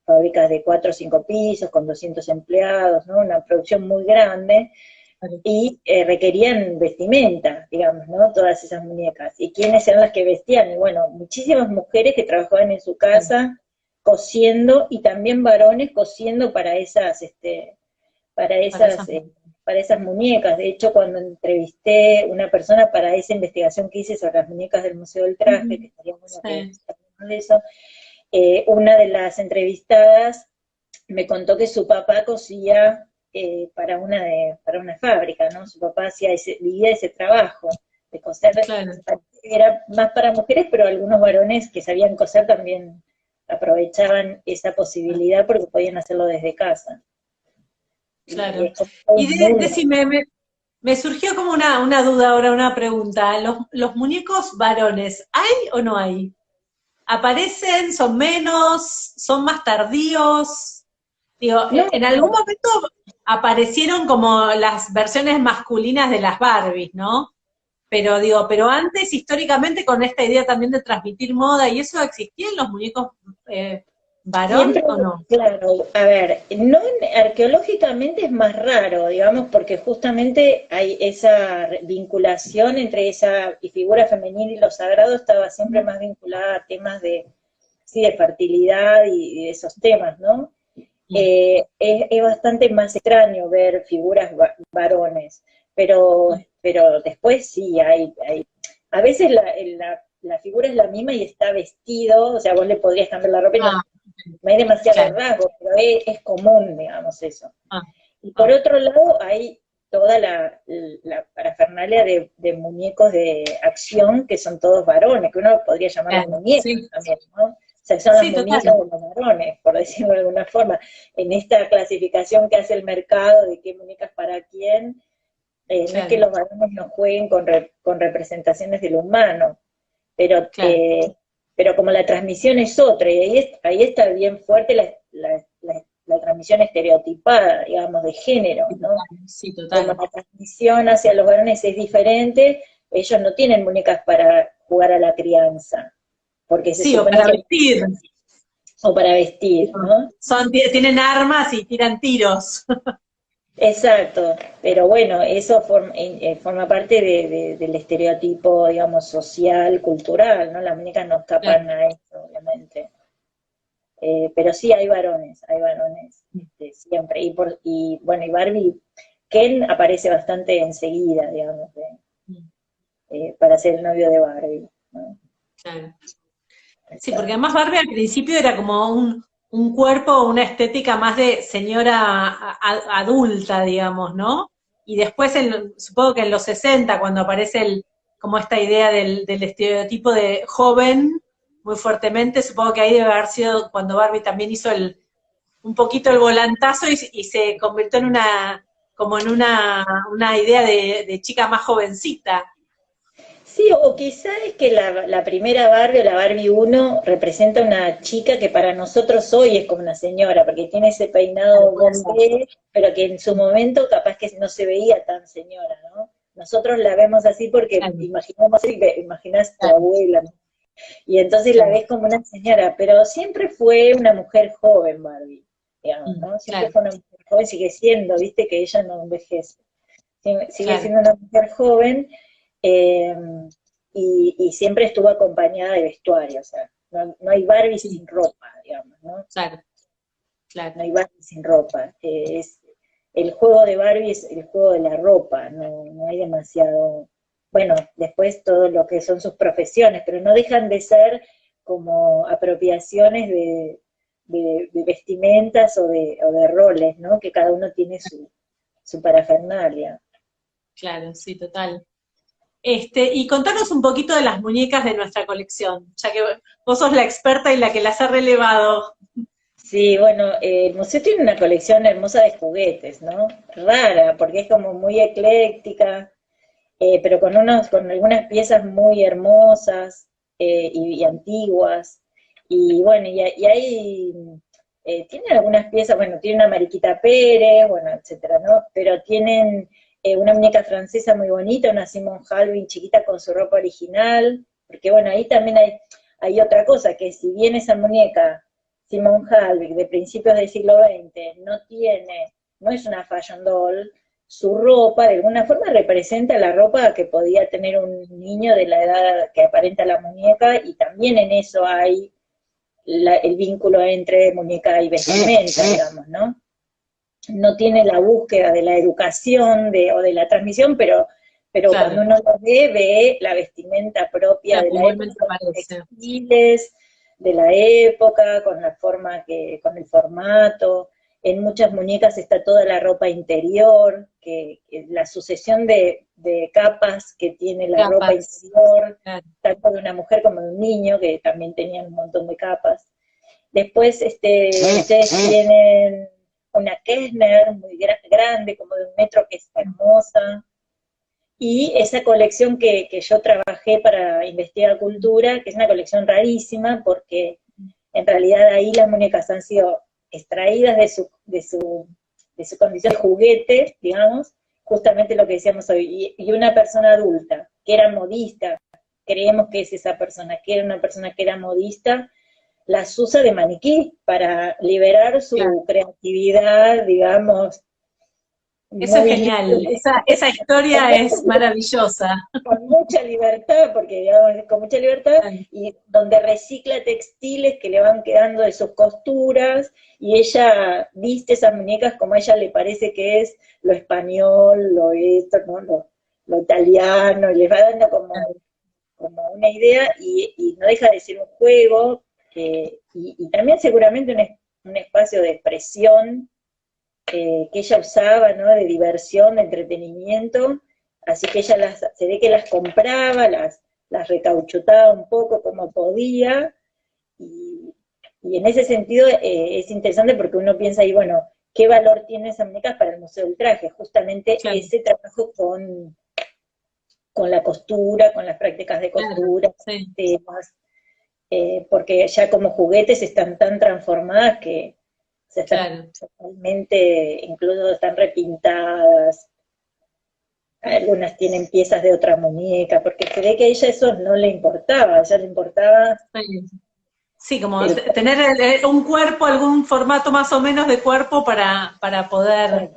fábricas de 4 o 5 pisos, con 200 empleados, ¿no? Una producción muy grande, claro. y requerían vestimenta, digamos, ¿no? Todas esas muñecas. ¿Y quiénes eran las que vestían? Y bueno, muchísimas mujeres que trabajaban en su Claro. casa cosiendo, y también varones cosiendo para Para esas, esas. eh, para esas muñecas. De hecho, cuando entrevisté una persona para esa investigación que hice sobre las muñecas del Museo del Traje, que Ujú. estaría bueno que Sí. hablemos de eso, una de las entrevistadas me contó que su papá cosía para una fábrica, ¿no? Su papá vivía ese trabajo de coser, Claro. era más para mujeres, pero algunos varones que sabían coser también aprovechaban esa posibilidad porque podían hacerlo desde casa. Y Claro. es como todo Y un mundo. decime, me surgió como una duda ahora, una pregunta. ¿Los muñecos varones, hay o no hay? ¿Aparecen? ¿Son menos? ¿Son más tardíos? Digo, No, en algún momento aparecieron como las versiones masculinas de las Barbies, ¿no? Pero digo, pero antes, históricamente, con esta idea también de transmitir moda y eso, ¿existían los muñecos eh, varón siempre, o no? claro, a ver, no arqueológicamente es más raro, digamos, porque justamente hay esa vinculación entre esa figura femenina y lo sagrado, estaba siempre más vinculada a temas de, sí, de fertilidad y esos temas, ¿no? Es bastante más extraño ver figuras varones, pero después sí a veces la figura es la misma y está vestido, o sea, vos le podrías cambiar la ropa y no, Ah, no hay demasiado claro. rasgo, pero es común, digamos, eso. Ah, Y por ah, otro lado, hay toda la parafernalia de muñecos de acción que son todos varones, que uno podría llamarlos claro. muñecas Sí, también, ¿no? O sea, son las sí, muñecas total. de los varones, por decirlo de alguna forma. En esta clasificación que hace el mercado de qué muñecas para quién, no es que Claro, los varones no jueguen con representaciones del humano, pero, claro. pero como la transmisión es otra, y ahí está bien fuerte la transmisión estereotipada, digamos, de género, Sí, ¿no? total. Sí, Como total. la transmisión hacia los varones es diferente, ellos no tienen muñecas para jugar a la crianza, porque se Sí, o supone para que, vestir. o para vestir, ¿no? Tienen armas y tiran tiros. Exacto, pero bueno, eso forma parte del estereotipo, digamos, social, cultural, ¿no? Las muñecas no Claro. escapan a eso, obviamente. Pero sí hay varones, siempre. Y bueno, y Barbie, Ken aparece bastante enseguida, digamos, para ser el novio de Barbie, ¿no? Claro. Sí, porque Está- además Barbie al principio era como un cuerpo, una estética más de señora adulta, digamos, ¿no? Y después, supongo que en los 60 cuando aparece como esta idea del estereotipo de joven, muy fuertemente, supongo que ahí debe haber sido cuando Barbie también hizo un poquito el volantazo y se convirtió en como en una idea de chica más jovencita. Sí, o quizá es que la primera Barbie o la Barbie uno representa una chica que para nosotros hoy es como una señora, porque tiene ese Claro, peinado puede ser. bombé, pero que en su momento capaz que no se veía tan señora, ¿no? Nosotros la vemos así porque Claro, imaginamos, imaginas tu claro, abuela, ¿no? Y entonces la claro. ves como una señora, pero siempre fue una mujer joven, Barbie, digamos, ¿no? Siempre Claro, fue una mujer joven, sigue siendo, viste que ella no envejece. Sigue claro. siendo una mujer joven, eh, y siempre estuvo acompañada de vestuario, o sea, no hay Barbie Sí, sin ropa, digamos, ¿no? claro, claro. No hay Barbie sin ropa. El juego de Barbie es el juego de la ropa, no hay demasiado. Bueno, después todo lo que son sus profesiones, pero no dejan de ser como apropiaciones de vestimentas o de roles, ¿no? Que cada uno tiene su parafernalia. Claro, sí, total. Y contanos un poquito de las muñecas de nuestra colección, ya que vos sos la experta y la que las ha relevado. Sí, bueno, el museo tiene una colección hermosa de juguetes, ¿no? Rara, porque es como muy ecléctica, pero con algunas piezas muy hermosas y antiguas. Y bueno, y hay, tienen algunas piezas, bueno, tiene una Mariquita Pérez, bueno, etcétera, ¿no? Pero tienen una muñeca francesa muy bonita, una Simone Halvin chiquita con su ropa original, porque bueno, ahí también hay otra cosa, que si bien esa muñeca, Simone Halvin, de principios del siglo XX, no es una fashion doll, su ropa de alguna forma representa la ropa que podía tener un niño de la edad que aparenta la muñeca, y también en eso hay el vínculo entre muñeca y vestimenta, digamos, ¿no? No tiene la búsqueda de la educación o de la transmisión, pero Claro, cuando uno lo ve la vestimenta propia claro, de la época, igualmente los aparece. textiles de la época, con la forma con el formato. En muchas muñecas está toda la ropa interior, que la sucesión de capas que tiene la ropa Capas, interior, claro. tanto de una mujer como de un niño, que también tenían un montón de capas. Después ustedes tienen una Kessner muy grande, como de 1 metro, que es hermosa. Y esa colección que yo trabajé para investigar cultura, que es una colección rarísima, porque en realidad ahí las muñecas han sido extraídas de su condición de juguete, digamos, justamente lo que decíamos hoy, y una persona adulta, que era modista, creemos que es esa persona, que era una persona que era modista, las usa de maniquí para liberar Claro. su creatividad, digamos, Eso es muy genial, libre, esa historia es maravillosa. con mucha libertad, porque digamos, con mucha libertad, Claro, y donde recicla textiles que le van quedando de sus costuras, y ella viste esas muñecas como a ella le parece que es lo español, lo esto, ¿no? Lo italiano, y les va dando claro. como una idea, y no deja de ser un juego, y también seguramente un espacio de expresión que ella usaba, ¿no? De diversión, de entretenimiento, así que ella se ve que las compraba, las recauchutaba un poco como podía, y, y en ese sentido es interesante porque uno piensa ahí, bueno, ¿qué valor tiene esa muñeca para el Museo del Traje? Justamente Claro, ese trabajo con la costura, con las prácticas de claro, costura, sí, temas, porque ya como juguetes están tan transformadas que se están claro. totalmente, incluso están repintadas, algunas tienen piezas de otra muñeca, porque se ve que a ella eso no le importaba, a ella le importaba Sí, sí, como el tener un cuerpo, algún formato más o menos de cuerpo para poder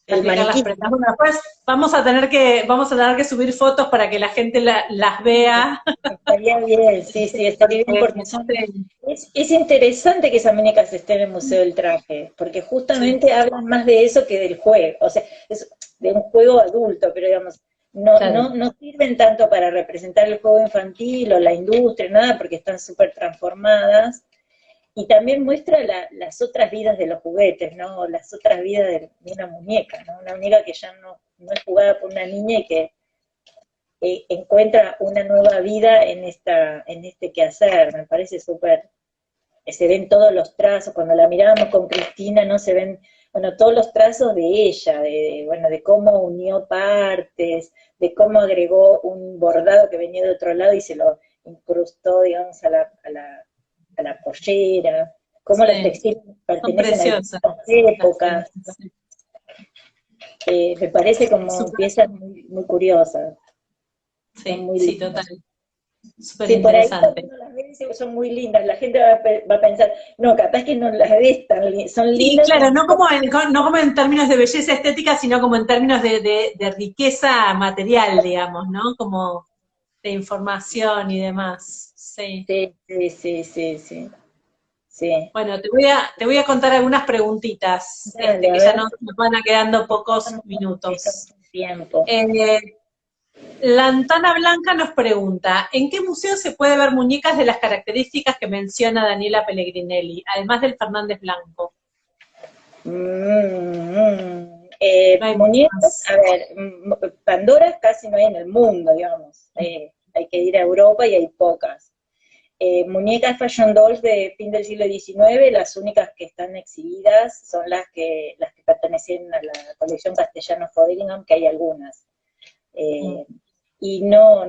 el fabricar las maniquí. prendas. Bueno, después vamos a tener que subir fotos para que la gente las vea. Estaría bien, sí, sí, estaría bien porque Sí, es interesante que esas muñecas estén en el Museo del Traje, porque sí, justamente hablan más de eso que del juego, o sea, es de un juego adulto, pero digamos, claro, no sirven tanto para representar el juego infantil o la industria, nada, porque están súper transformadas, y también muestra las otras vidas de los juguetes, ¿no? Las otras vidas de una muñeca, ¿no? Una muñeca que ya no es jugada por una niña y que encuentra una nueva vida en este quehacer. Me parece súper, se ven todos los trazos, cuando la mirábamos con Cristina, ¿no? Se ven, bueno, todos los trazos de ella, bueno, de cómo unió partes, de cómo agregó un bordado que venía de otro lado y se lo incrustó, digamos, a la pollera, cómo los sí, textiles son pertenecen a preciosas distintas las épocas. prendas, sí, Me parece como súper, piezas muy, muy curiosas, son sí, muy sí, lindas. total, súper Sí, por ahí cuando interesante. uno las ve dice, son muy lindas, la gente va a pensar, no, capaz que no las ves son Sí, lindas claro, en no como en términos de belleza estética, sino como en términos de riqueza material, digamos, ¿no? Como de información y demás. Sí. sí, sí, sí, sí, sí, sí. Bueno, te voy a contar algunas preguntitas, Dale, a que ya ver, nos van a quedando pocos estamos minutos. con tiempo. Eh, Lantana Blanca nos pregunta, ¿en qué museo se puede ver muñecas de las características que menciona Daniela Pellegrinelli, además del Fernández Blanco? No hay mucho Muñecas, más. a ver, Pandoras casi no hay en el mundo, digamos. Hay que ir a Europa y hay pocas. Muñecas fashion dolls de fin del siglo XIX, las únicas que están exhibidas son las que pertenecen a la colección Castellano-Foderingham, que hay algunas. Y no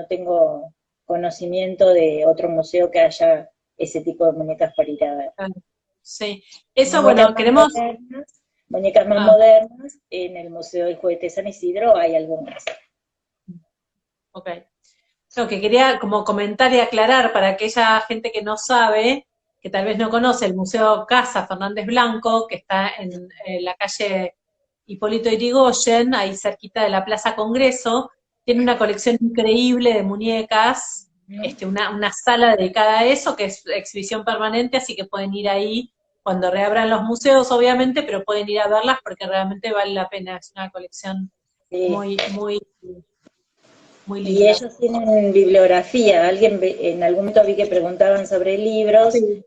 tengo conocimiento de otro museo que haya ese tipo de muñecas para ir a ver. Sí, eso bueno, queremos... Muñecas más modernas, en el Museo del Juguete San Isidro hay algunas. Ok. Lo que quería como comentar y aclarar para aquella gente que no sabe, que tal vez no conoce el Museo Casa Fernández Blanco, que está en la calle Hipólito Yrigoyen, ahí cerquita de la Plaza Congreso, tiene una colección increíble de muñecas, una sala dedicada a eso, que es exhibición permanente, así que pueden ir ahí cuando reabran los museos, obviamente, pero pueden ir a verlas porque realmente vale la pena, es una colección muy, muy, muy linda. Y ellos tienen bibliografía, en algún momento vi que preguntaban sobre libros, sí.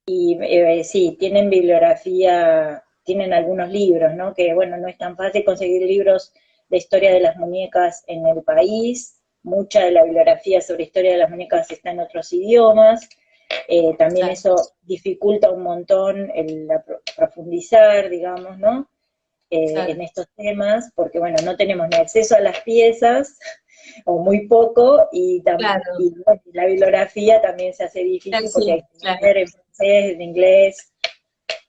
Y sí, tienen bibliografía, tienen algunos libros, ¿no? Que bueno, no es tan fácil conseguir libros de historia de las muñecas en el país, mucha de la bibliografía sobre historia de las muñecas está en otros idiomas, también eso dificulta un montón profundizar, digamos, ¿no? En estos temas, porque bueno, no tenemos ni acceso a las piezas, o muy poco, y bueno, la bibliografía también se hace difícil porque hay que leer en francés, en inglés.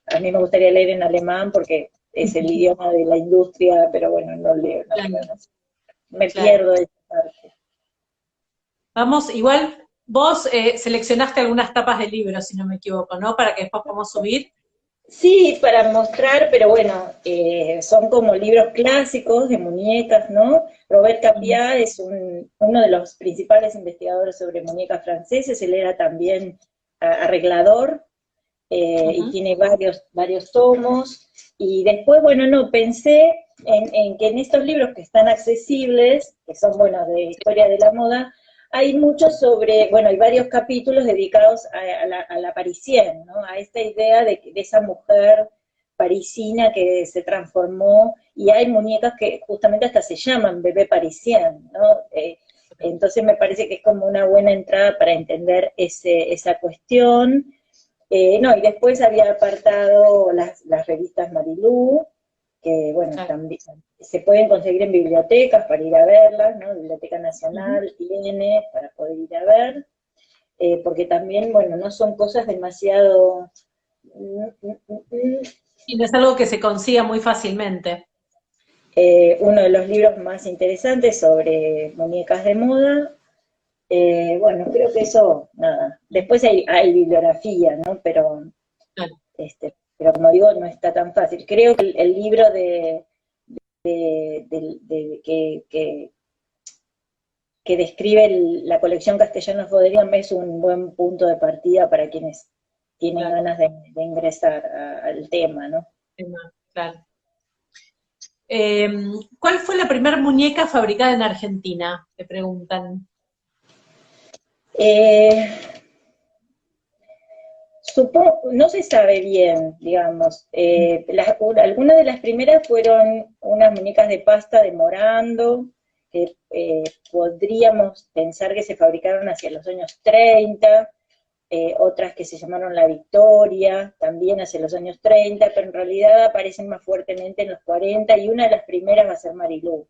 A mí me gustaría leer en alemán porque es el idioma de la industria, pero bueno, no leo en alemán. Me pierdo de esa parte. Vamos, igual vos seleccionaste algunas tapas de libros, si no me equivoco, ¿no? Para que después podamos subir. Sí, para mostrar, pero bueno, son como libros clásicos de muñecas, ¿no? Robert Capiat es uno de los principales investigadores sobre muñecas franceses, él era también arreglador, y tiene varios tomos, y después, bueno, no, pensé en que en estos libros que están accesibles, que son, bueno, de historia de la moda, hay muchos hay varios capítulos dedicados a la Parisienne, ¿no? A esta idea de esa mujer parisina que se transformó, y hay muñecas que justamente hasta se llaman bebé Parisienne, ¿no? Entonces me parece que es como una buena entrada para entender esa cuestión. Y después había apartado las revistas Marilú, que bueno, también se pueden conseguir en bibliotecas para ir a verlas, ¿no? Biblioteca Nacional tiene para poder ir a ver, porque también, bueno, no son cosas demasiado... Y no es algo que se consiga muy fácilmente. Uno de los libros más interesantes sobre muñecas de moda. Bueno, creo que eso, nada. Después hay bibliografía, ¿no? Pero como digo, no está tan fácil. Creo que el libro que describe la colección Castellano-Foderingham es un buen punto de partida para quienes tienen ganas de ingresar al tema, ¿no? Claro. ¿Cuál fue la primera muñeca fabricada en Argentina? Te preguntan. No se sabe bien, digamos. Algunas de las primeras fueron unas muñecas de pasta de Morando, que podríamos pensar que se fabricaron hacia los años 30, otras que se llamaron La Victoria, también hacia los años 30, pero en realidad aparecen más fuertemente en los 40, y una de las primeras va a ser Marilú,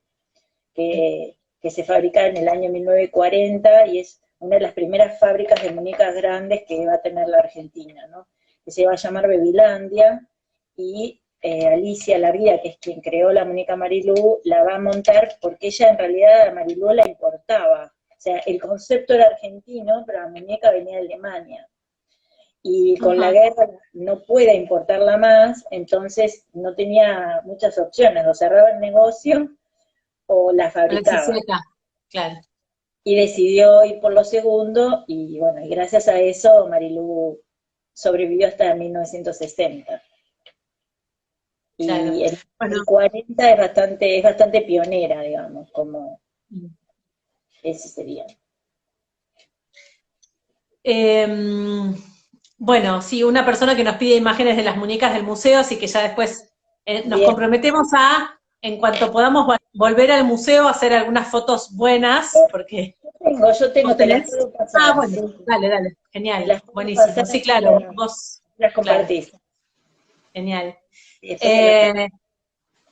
que se fabrica en el año 1940, y es una de las primeras fábricas de muñecas grandes que va a tener la Argentina, ¿no? Que se va a llamar Bebilandia, y Alicia Larguía, que es quien creó la muñeca Marilú, la va a montar porque ella en realidad a Marilú la importaba. O sea, el concepto era argentino, pero la muñeca venía de Alemania. Y con la guerra no puede importarla más, entonces no tenía muchas opciones, o cerraba el negocio o la fabricaba. Claro. Y decidió ir por lo segundo, y bueno, y gracias a eso Marilú sobrevivió hasta 1960. Y en el 40 es bastante pionera, digamos, como ese sería. Bueno, sí, una persona que nos pide imágenes de las muñecas del museo, así que ya después nos comprometemos a en cuanto podamos volver al museo a hacer algunas fotos buenas, porque Yo tengo, vos te las tenés. puedo Ah, pasar, bueno, sí. dale, dale, Te genial, las puedo buenísimo. pasar Sí, así claro, vos, las claro, compartís. genial. Y después te las paso. Eh,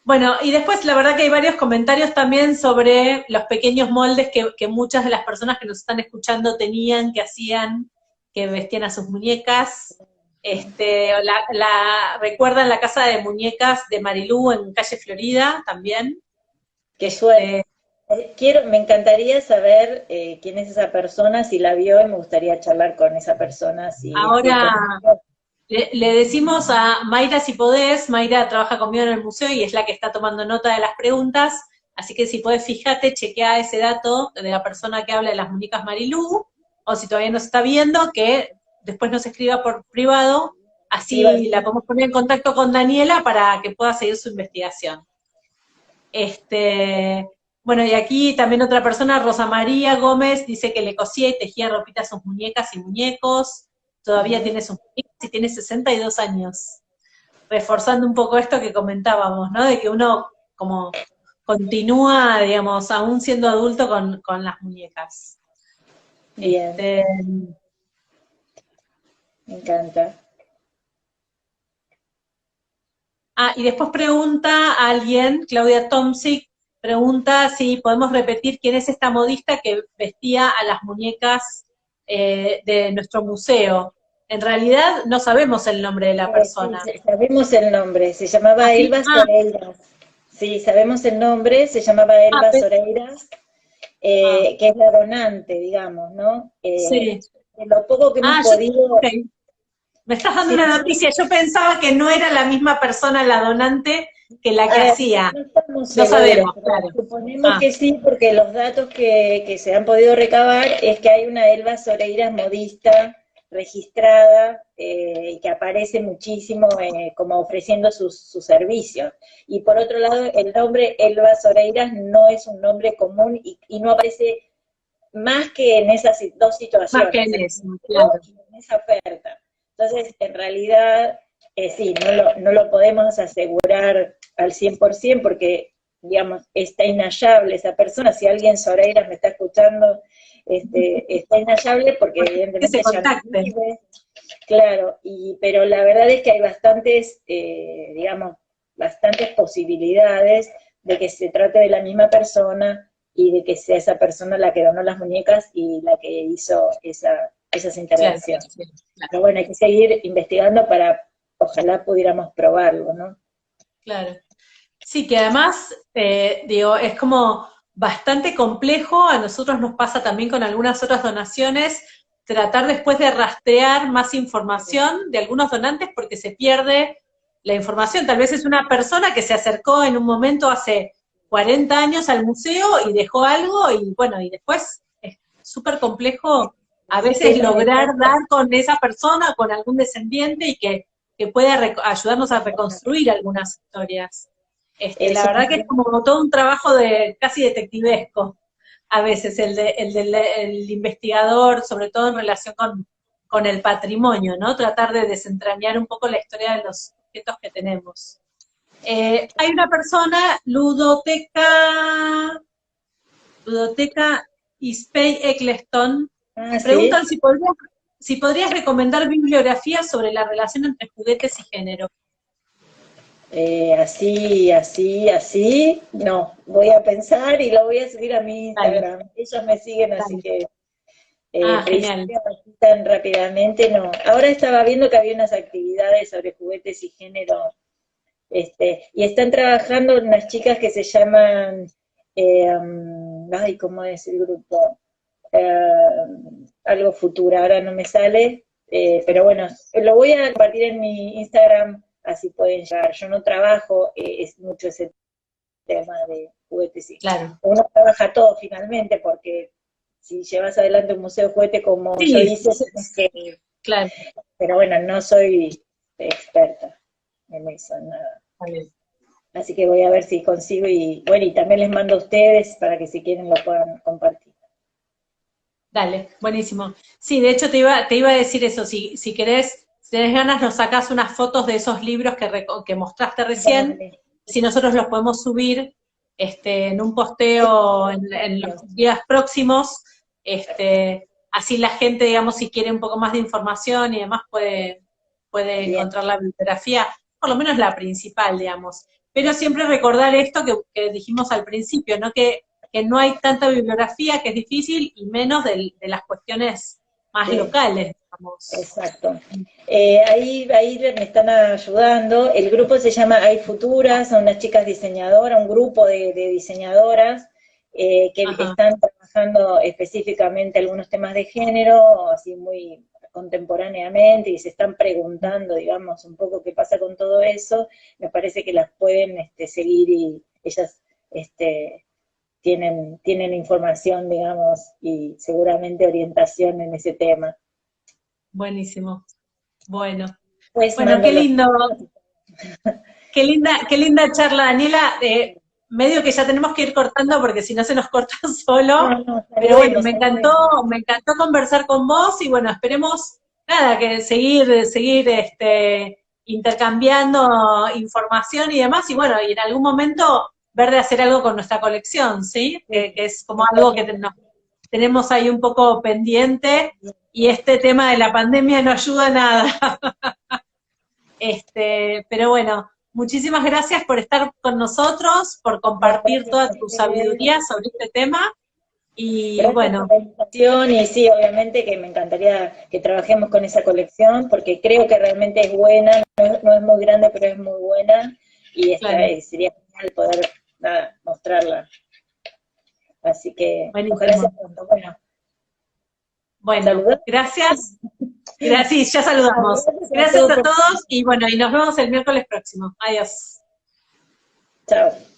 bueno, y después la verdad que hay varios comentarios también sobre los pequeños moldes que muchas de las personas que nos están escuchando tenían, que hacían, que vestían a sus muñecas. ¿Recuerdan la casa de muñecas de Marilú en calle Florida también? Qué suerte. Este, Me encantaría saber quién es esa persona, si la vio, y me gustaría charlar con esa persona, si es ahora conocido. le decimos a Mayra si podés, Mayra trabaja conmigo en el museo y es la que está tomando nota de las preguntas, así que si podés fíjate, chequea ese dato de la persona que habla de las muñecas Marilú, o si todavía no se está viendo, que después nos escriba por privado, así la podemos poner en contacto con Daniela para que pueda seguir su investigación. Bueno, y aquí también otra persona, Rosa María Gómez, dice que le cosía y tejía ropita a sus muñecas y muñecos, todavía tiene sus muñecas y tiene 62 años, reforzando un poco esto que comentábamos, ¿no? De que uno como continúa, digamos, aún siendo adulto con las muñecas. Bien, Este, me encanta. y después pregunta a alguien, Claudia Tomsic, pregunta si podemos repetir quién es esta modista que vestía a las muñecas de nuestro museo. En realidad no sabemos el nombre de la Sí, persona. sabemos el nombre, se llamaba ¿Así? Elba Soreiras. Sí, sabemos el nombre, se llamaba Elba Pe- Soreiras, ah, que es la donante, digamos, ¿no? sí. De lo poco que hemos Yo, podido, ok. Me estás dando sí, una noticia. Yo pensaba que no era la misma persona la donante que la que hacía. no estamos No seguros, sabemos, pero claro. suponemos Ah, que sí, porque los datos que se han podido recabar es que hay una Elba Soreiras modista registrada y que aparece muchísimo como ofreciendo sus servicios. Y por otro lado, el nombre Elba Soreiras no es un nombre común y no aparece más que en esas dos más que situaciones, en en el eso, museo claro. y en esa oferta. Entonces, en realidad, sí, no lo podemos asegurar al 100% porque, digamos, está inhallable esa persona. Si alguien Soreiras me está escuchando, está inhallable porque Que se evidentemente ya no contacten. vive. Claro, pero la verdad es que hay bastantes, digamos, bastantes posibilidades de que se trate de la misma persona y de que sea esa persona la que donó las muñecas y la que hizo esas Claro, intervenciones. sí, claro. Pero bueno, hay que seguir investigando para, ojalá pudiéramos probarlo, ¿no? Claro. Sí, que además, digo, es como bastante complejo, a nosotros nos pasa también con algunas otras donaciones, tratar después de rastrear más información de algunos donantes porque se pierde la información. Tal vez es una persona que se acercó en un momento hace 40 años al museo y dejó algo y bueno, y después es súper complejo a El veces tema de lograr cosas, dar con esa persona, con algún descendiente y que pueda ayudarnos a reconstruir algunas historias. La eso verdad que es como todo un trabajo de casi detectivesco, a veces, el investigador, sobre todo en relación con el patrimonio, ¿no? Tratar de desentrañar un poco la historia de los objetos que tenemos. Hay una persona, Ludoteca Ispey Eccleston, sí, preguntan si podrías recomendar bibliografía sobre la relación entre juguetes y género. así, no, voy a pensar y lo voy a subir a mi Dale, Instagram. Ellos me siguen, así dale. que Genial. principio así tan rápidamente, no. Ahora estaba viendo que había unas actividades sobre juguetes y género, y están trabajando unas chicas que se llaman, ay, ¿cómo es el grupo? Algo Futura, ahora no me sale, pero bueno, lo voy a compartir en mi Instagram, así pueden llegar. Yo no trabajo, es mucho ese tema de juguetes y Claro. uno trabaja todo finalmente porque si llevas adelante un museo de juguete como yo Sí, hice, tenés que, claro. pero bueno, no soy experta en eso, nada. Vale. Así que voy a ver si consigo y bueno, y también les mando a ustedes para que si quieren lo puedan compartir. Dale, buenísimo. Sí, de hecho te iba a decir eso, si querés, si tenés ganas, nos sacás unas fotos de esos libros que mostraste recién, Dale. si nosotros los podemos subir en un posteo en los días próximos, así la gente, digamos, si quiere un poco más de información y demás puede Bien. encontrar la bibliografía, por lo menos la principal, digamos. Pero siempre recordar esto que dijimos al principio, ¿no? Que no hay tanta bibliografía, que es difícil, y menos de las cuestiones más Sí. locales, digamos. Exacto. Ahí me están ayudando. El grupo se llama Hay Futuras, son unas chicas diseñadoras, un grupo de diseñadoras que están trabajando específicamente algunos temas de género, así muy contemporáneamente, y se están preguntando, digamos, un poco qué pasa con todo eso. Me parece que las pueden seguir y ellas tienen información, digamos, y seguramente orientación en ese tema. Buenísimo. Bueno, Pues qué lindo. Qué linda charla, Daniela. Medio que ya tenemos que ir cortando porque si no se nos corta solo. Pero bueno, me encantó conversar con vos y bueno, esperemos nada, que seguir intercambiando información y demás, y bueno, y en algún momento ver de hacer algo con nuestra colección, ¿sí? Que es como algo que tenemos ahí un poco pendiente, y este tema de la pandemia no ayuda a nada. Pero bueno, muchísimas gracias por estar con nosotros, por compartir toda tu sabiduría sobre este tema. Y gracias bueno. por la invitación, y sí, obviamente que me encantaría que trabajemos con esa colección, porque creo que realmente es buena, no es muy grande, pero es muy buena, y sería genial poder mostrarla. Así que ojalá sea pronto. Bueno, gracias. Gracias, ya saludamos. Gracias a todos y bueno, y nos vemos el miércoles próximo. Adiós. Chao.